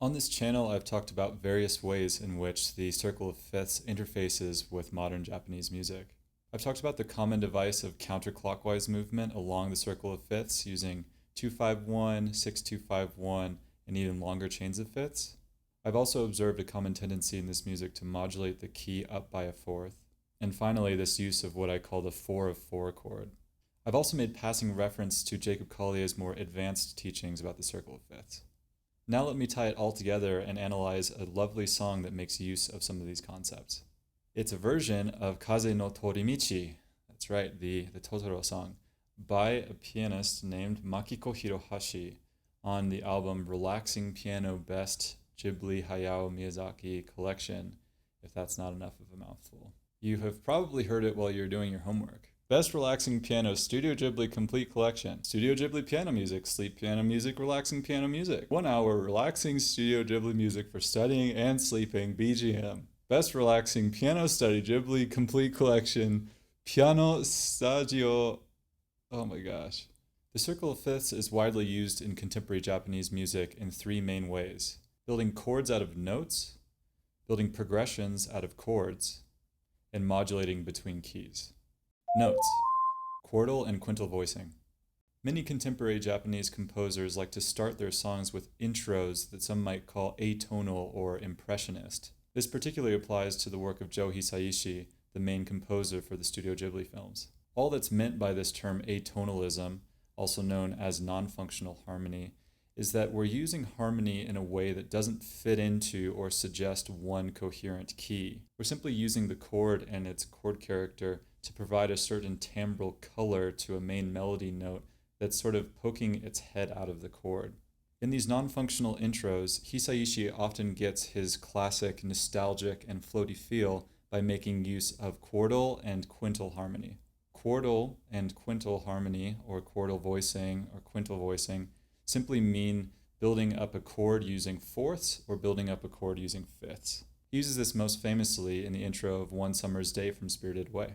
On this channel, I've talked about various ways in which the circle of fifths interfaces with modern Japanese music. I've talked about the common device of counterclockwise movement along the circle of fifths using 2-5-1, 6-2-5-1, and even longer chains of fifths. I've also observed a common tendency in this music to modulate the key up by a fourth. And finally, this use of what I call the 4 of 4 chord. I've also made passing reference to Jacob Collier's more advanced teachings about the circle of fifths. Now let me tie it all together and analyze a lovely song that makes use of some of these concepts. It's a version of Kaze no Toorimichi, that's right, the Totoro song, by a pianist named Makiko Hirohashi on the album Relaxing Piano Best Ghibli Hayao Miyazaki Collection, if that's not enough of a mouthful. You have probably heard it while you're doing your homework. Best Relaxing Piano Studio Ghibli Complete Collection. Studio Ghibli Piano Music, Sleep Piano Music, Relaxing Piano Music. 1 hour relaxing Studio Ghibli music for studying and sleeping, BGM. Best Relaxing Piano Study Ghibli Complete Collection, Piano Stagio. Oh my gosh. The circle of fifths is widely used in contemporary Japanese music in 3 main ways. Building chords out of notes, building progressions out of chords, and modulating between keys. Notes: quartal and quintal voicing. Many contemporary Japanese composers like to start their songs with intros that some might call atonal or impressionist. This particularly applies to the work of Joe Hisaishi, the main composer for the Studio Ghibli films. All that's meant by this term atonalism, also known as nonfunctional harmony, is that we're using harmony in a way that doesn't fit into or suggest one coherent key. We're simply using the chord and its chord character to provide a certain timbral color to a main melody note that's sort of poking its head out of the chord. In these non-functional intros, Hisaishi often gets his classic nostalgic and floaty feel by making use of quartal and quintal harmony. Quartal and quintal harmony, or quartal voicing or quintal voicing, simply mean building up a chord using fourths or building up a chord using fifths. He uses this most famously in the intro of One Summer's Day from Spirited Away.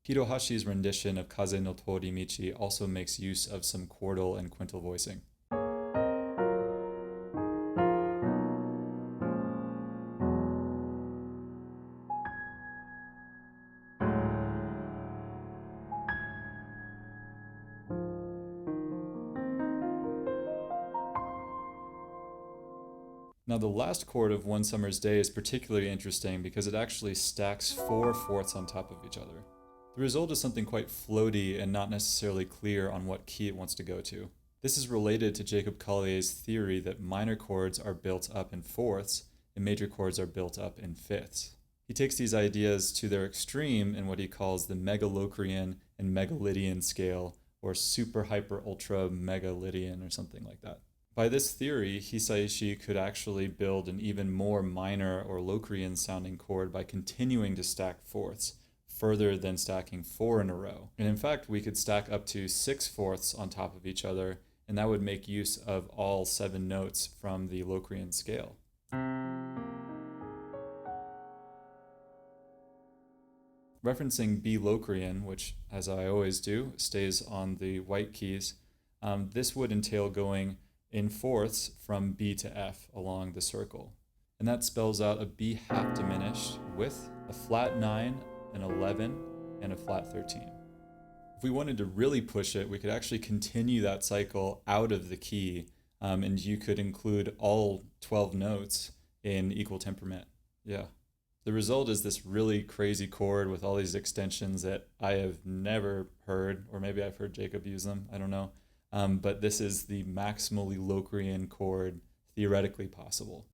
Hirohashi's rendition of Kaze no Toorimichi also makes use of some quartal and quintal voicing. Now the last chord of One Summer's Day is particularly interesting because it actually stacks 4 fourths on top of each other. The result is something quite floaty and not necessarily clear on what key it wants to go to. This is related to Jacob Collier's theory that minor chords are built up in fourths and major chords are built up in fifths. He takes these ideas to their extreme in what he calls the megalocrian and megalidian scale, or super hyper ultra megalidian or something like that. By this theory, Hisaishi could actually build an even more minor or locrian sounding chord by continuing to stack fourths, further than stacking 4 in a row. And in fact, we could stack up to 6 fourths on top of each other, and that would make use of all 7 notes from the locrian scale. Referencing B locrian, which, as I always do, stays on the white keys, this would entail going in fourths from B to F along the circle. And that spells out a B half diminished with a flat 9, an 11, and a flat 13. If we wanted to really push it, we could actually continue that cycle out of the key, and you could include all 12 notes in equal temperament. Yeah. The result is this really crazy chord with all these extensions that I have never heard, or maybe I've heard Jacob use them, I don't know. But this is the maximally locrian chord theoretically possible.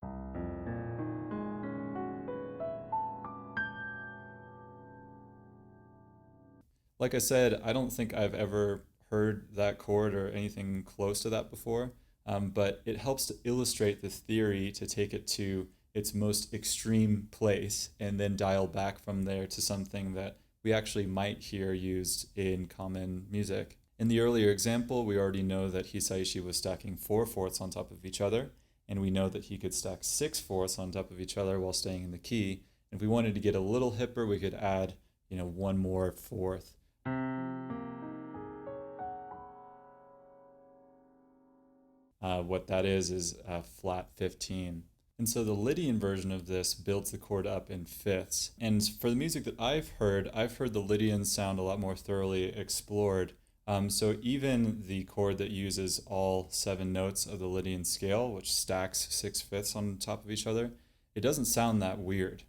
Like I said, I don't think I've ever heard that chord or anything close to that before, but it helps to illustrate the theory to take it to its most extreme place and then dial back from there to something that we actually might hear used in common music. In the earlier example, we already know that Hisaishi was stacking 4 fourths on top of each other, and we know that he could stack 6/4 on top of each other while staying in the key. And if we wanted to get a little hipper, we could add, one more fourth. What that is flat 15. And so the Lydian version of this builds the chord up in fifths. And for the music that I've heard the Lydian sound a lot more thoroughly explored. So even the chord that uses all 7 notes of the Lydian scale, which stacks 6/5 on top of each other, it doesn't sound that weird.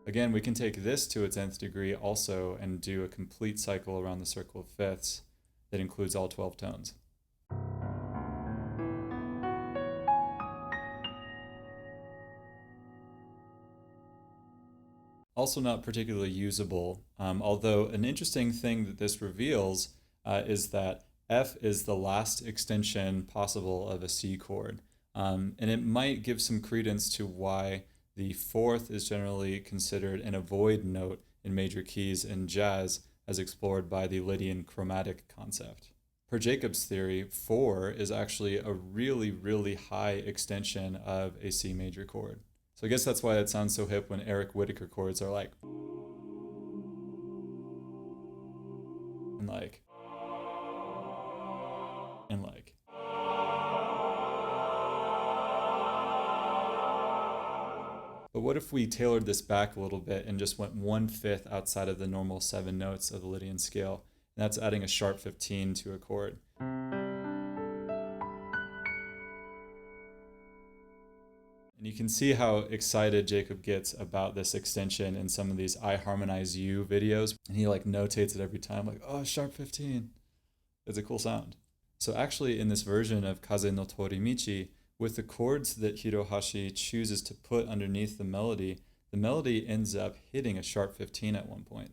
Again, we can take this to its nth degree also and do a complete cycle around the circle of fifths that includes all 12 tones. Also not particularly usable, although an interesting thing that this reveals is that F is the last extension possible of a C chord. And it might give some credence to why the fourth is generally considered an avoid note in major keys in jazz, as explored by the Lydian chromatic concept. Per Jacob's theory, 4 is actually a really, really high extension of a C major chord. So I guess that's why it sounds so hip when Eric Whitacre chords are like, and like, and like. But what if we tailored this back a little bit and just went 1/5 outside of the normal 7 notes of the Lydian scale? And that's adding a sharp 15 to a chord. And you can see how excited Jacob gets about this extension in some of these I Harmonize You videos. And he like notates it every time, like, oh, sharp 15. It's a cool sound. So actually in this version of Kaze no Toorimichi, with the chords that Hirohashi chooses to put underneath the melody ends up hitting a sharp 15 at one point.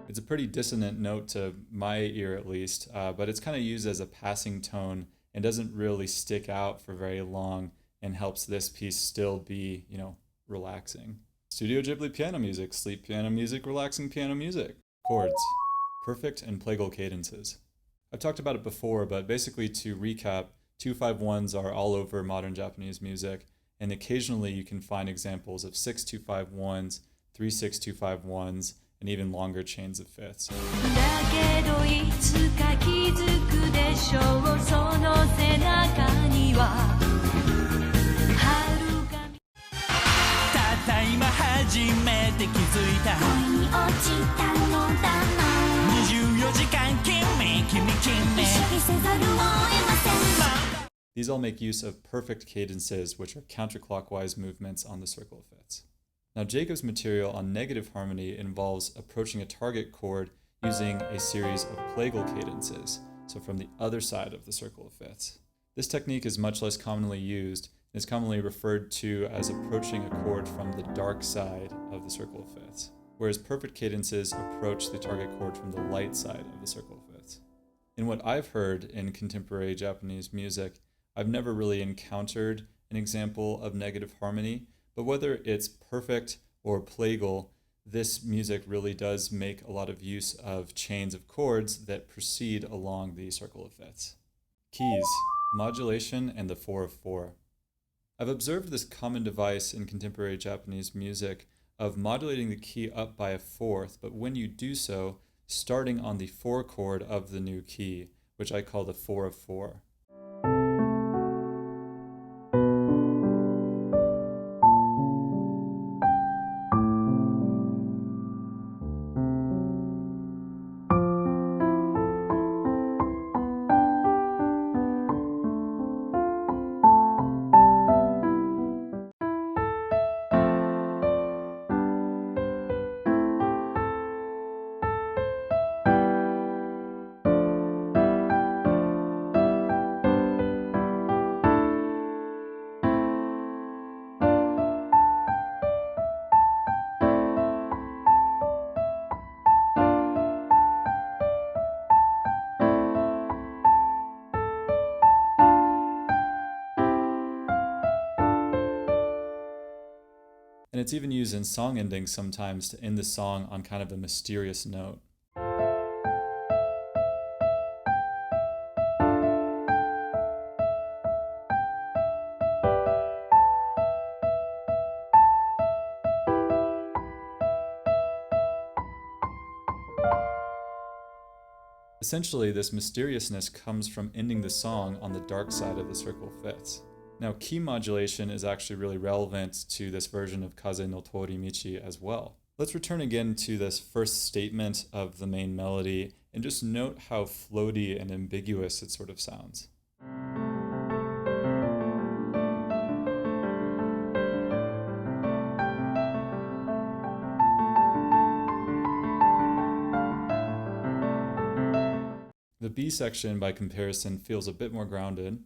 It's a pretty dissonant note to my ear at least, but it's kind of used as a passing tone and doesn't really stick out for very long and helps this piece still be, relaxing. Studio Ghibli piano music, sleep piano music, relaxing piano music. Chords, perfect and plagal cadences. I've talked about it before, but basically to recap, 2/5-1s are all over modern Japanese music, and occasionally you can find examples of 6/2/5-1s, 3/6/2/5-1s, and even longer chains of fifths. These all make use of perfect cadences, which are counterclockwise movements on the circle of fifths. Now, Jacob's material on negative harmony involves approaching a target chord using a series of plagal cadences, so from the other side of the circle of fifths. This technique is much less commonly used and is commonly referred to as approaching a chord from the dark side of the circle of fifths, whereas perfect cadences approach the target chord from the light side of the circle of fifths. In what I've heard in contemporary Japanese music, I've never really encountered an example of negative harmony, but whether it's perfect or plagal, this music really does make a lot of use of chains of chords that proceed along the circle of fifths. Keys, modulation, and the 4/4. I've observed this common device in contemporary Japanese music of modulating the key up by a fourth, but when you do so, starting on the 4 chord of the new key, which I call the 4/4. And it's even used in song endings sometimes to end the song on kind of a mysterious note. Essentially, this mysteriousness comes from ending the song on the dark side of the circle of fifths. Now, key modulation is actually really relevant to this version of Kaze no Toorimichi as well. Let's return again to this first statement of the main melody and just note how floaty and ambiguous it sort of sounds. The B section, by comparison, feels a bit more grounded.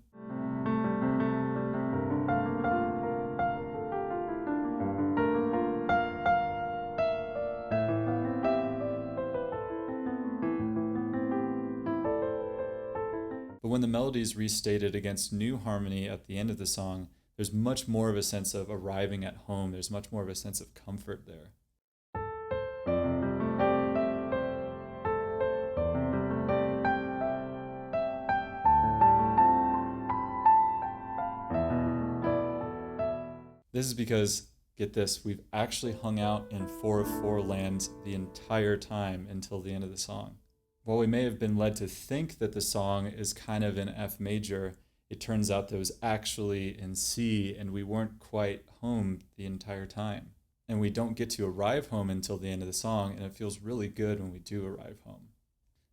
But when the melody is restated against new harmony at the end of the song, there's much more of a sense of arriving at home. There's much more of a sense of comfort there. This is because, get this, we've actually hung out in 4/4 land the entire time until the end of the song. While we may have been led to think that the song is kind of in F major, it turns out that it was actually in C, and we weren't quite home the entire time. And we don't get to arrive home until the end of the song, and it feels really good when we do arrive home.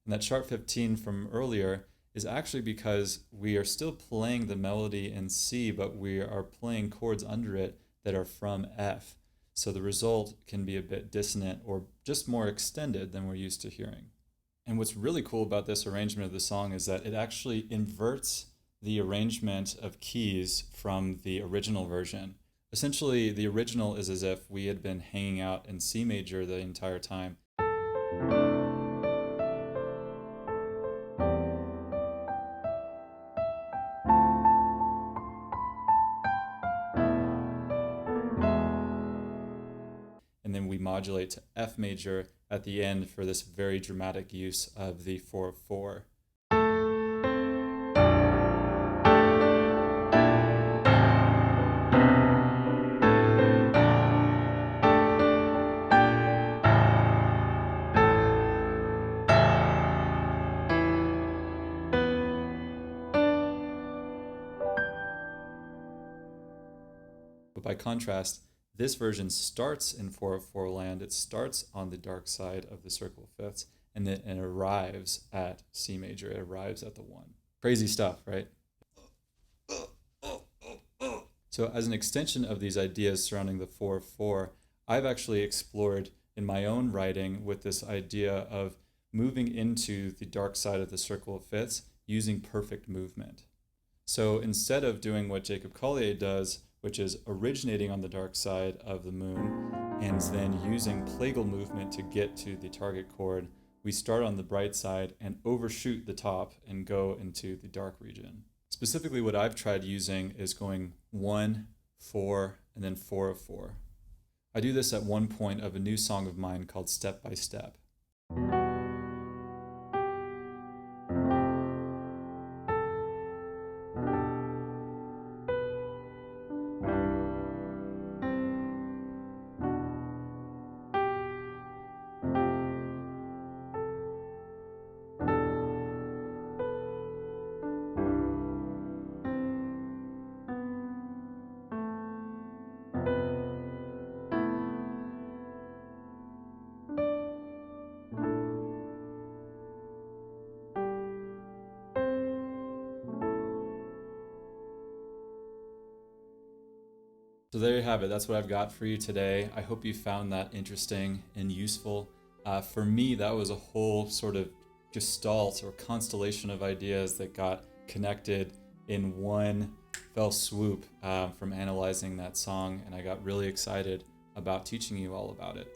And that sharp 15 from earlier is actually because we are still playing the melody in C, but we are playing chords under it that are from F. So the result can be a bit dissonant or just more extended than we're used to hearing. And what's really cool about this arrangement of the song is that it actually inverts the arrangement of keys from the original version. Essentially, the original is as if we had been hanging out in C major the entire time. And then we modulate to F major at the end for this very dramatic use of the 4/4. But by contrast, this version starts in 4/4 land. It starts on the dark side of the circle of fifths, and then it arrives at C major. It arrives at the 1. Crazy stuff, right? So as an extension of these ideas surrounding the 4/4, I've actually explored in my own writing with this idea of moving into the dark side of the circle of fifths using perfect movement. So instead of doing what Jacob Collier does, which is originating on the dark side of the moon and then using plagal movement to get to the target chord, we start on the bright side and overshoot the top and go into the dark region. Specifically, what I've tried using is going 1, 4, and then 4/4. I do this at one point of a new song of mine called Step by Step. So there you have it. That's what I've got for you today. I hope you found that interesting and useful. For me, that was a whole sort of gestalt or constellation of ideas that got connected in one fell swoop from analyzing that song, and I got really excited about teaching you all about it.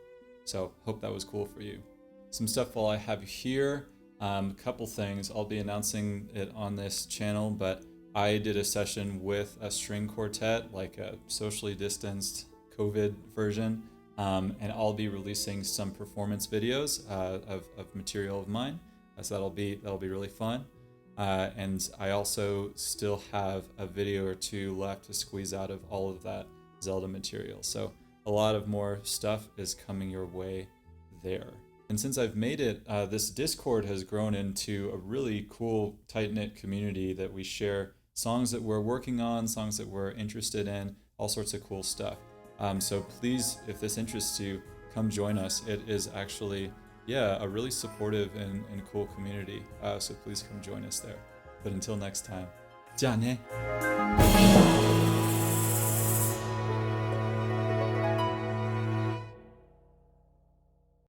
So hope that was cool for you. Some stuff while I have you here, a couple things. I'll be announcing it on this channel, but I did a session with a string quartet, like a socially distanced COVID version. And I'll be releasing some performance videos of material of mine. So that'll be really fun. And I also still have a video or two left to squeeze out of all of that Zelda material. So a lot of more stuff is coming your way there. And since I've made it, this Discord has grown into a really cool, tight-knit community that we share songs that we're working on, songs that we're interested in, all sorts of cool stuff. So please, if this interests you, come join us. It is actually, a really supportive and cool community. So please come join us there. But until next time, じゃあね.